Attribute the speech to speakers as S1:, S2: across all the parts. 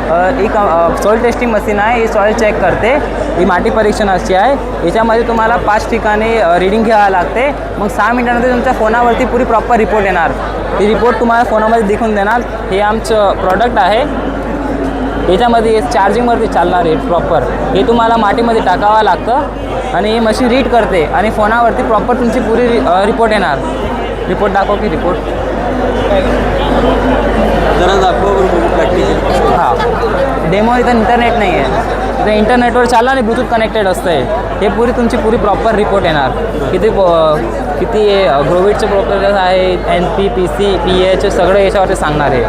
S1: एक soil testing machine आहे. ही soil check करते. ही माती परीक्षणाची आहे. याच्यामध्ये तुम्हाला 5 ठिकाणी रीडिंग घ्यावं लागते. मग 6 मिनिटांमध्ये तुमच्या फोनावरती पुरी प्रॉपर रिपोर्ट येणार. ही रिपोर्ट तुम्हाला फोनामध्ये दिखून देणार. हे आमचं प्रॉडक्ट आहे. याच्यामध्ये चार्जिंगवरती चालणार आहे प्रॉपर. हे तुम्हाला मातीमध्ये टाकावं लागतं आणि हे मशीन रीड करते आणि फोनावरती प्रॉपर तुमची पुरी रिपोर्ट येणार. रिपोर्ट दाखव की रिपोर्ट
S2: जरा दाखव प्रॅक्टिकल.
S1: हां, डेमो इथं इंटरनेट नाही आहे. इथं इंटरनेटवर चालणार आणि ब्लूटूथ कनेक्टेड असतं. हे पुरी तुमची पुरी प्रॉपर रिपोर्ट येणार. किती ग्रोविडचे प्रोसेस आहे, NP, PC, PH सगळं याच्यावरती सांगणार आहे.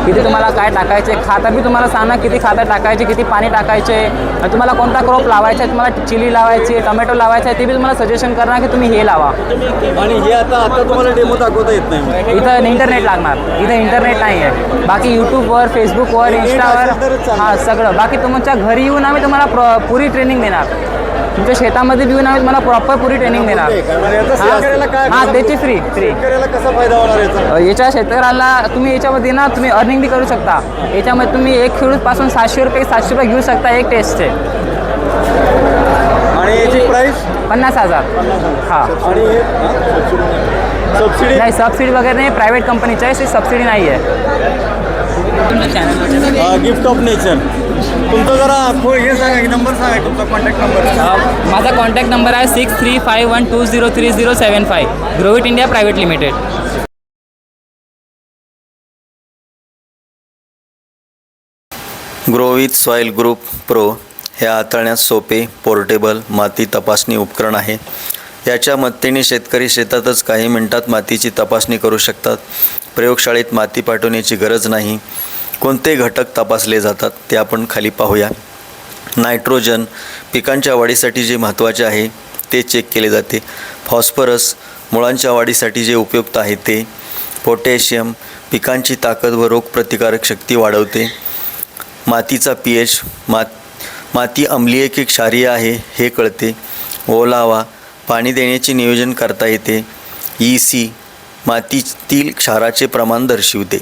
S1: किती तुम्हाला काय टाकायचे, खातं बी तुम्हाला सांगणार किती खातं टाकायचे, किती पाणी टाकायचे, तुम्हाला कोणता क्रॉप लावायचा आहे, तुम्हाला चिली लावायची, टोमॅटो लावायचा आहे, ते बी तुम्हाला सजेशन करणार की तुम्ही हे लावा.
S2: आणि हे आता तुम्हाला डेमो दाखवता येत नाही.
S1: इथं इंटरनेट लागणार. इथं इंटरनेट नाही आहे. बाकी यूट्यूबवर, फेसबुकवर, इंस्टावर हां सगळं. बाकी तुमच्या घरी येऊन आम्ही तुम्हाला पुरी ट्रेनिंग देणार. तुमच्या शेतामध्ये येऊन आम्ही तुम्हाला प्रॉपर पुरी ट्रेनिंग देणार. हां त्याची फ्री.
S2: कसा फायदा होणार याचा?
S1: याच्या शेतकऱ्याला तुम्ही याच्यामध्ये ना तुम्ही अर्निंग बी करू शकता. याच्यामध्ये तुम्ही एक खेडूतपासून 700 रुपये घेऊ शकता एक टेस्टचे.
S2: आणि याची प्राईस
S1: 50,000. हां
S2: आणि सबसिडी
S1: नाही, सबसिडी वगैरे नाही. प्रायव्हेट कंपनीची आहे, सबसिडी नाही आहे.
S2: Gift of nature. तुमचं जरा हे सांगा की नंबर सांगा तुमचा कॉन्टॅक्ट नंबर.
S1: माझा कॉन्टॅक्ट नंबर आहे 6351203075. Growit India private limited.
S3: Growit soil group pro हे हाताळण्यास सोपे पोर्टेबल माती तपासणी उपकरण आहे. याच्या मदतीने शेतकरी शेतातच काही मिनिटात मातीची तपासणी करू शकतात. प्रयोगशाळेत माती पाठवण्याची गरज नाही. कोणते घटक तपासले जातात ते आपण खाली पाहूया. नायट्रोजन पिकांच्या वाढीसाठी जे महत्त्वाचे आहे ते चेक केले जाते. फॉस्फरस मुळांच्या वाढीसाठी जे उपयुक्त आहे ते. पोटॅशियम पिकांची ताकद व रोगप्रतिकारक शक्ती वाढवते. मातीचा pH माती आम्लीय की क्षारीय आहे हे कळते. ओलावा पाणी देण्याचे नियोजन करता येते. EC मातीतील क्षाराचे प्रमाण दर्शविते.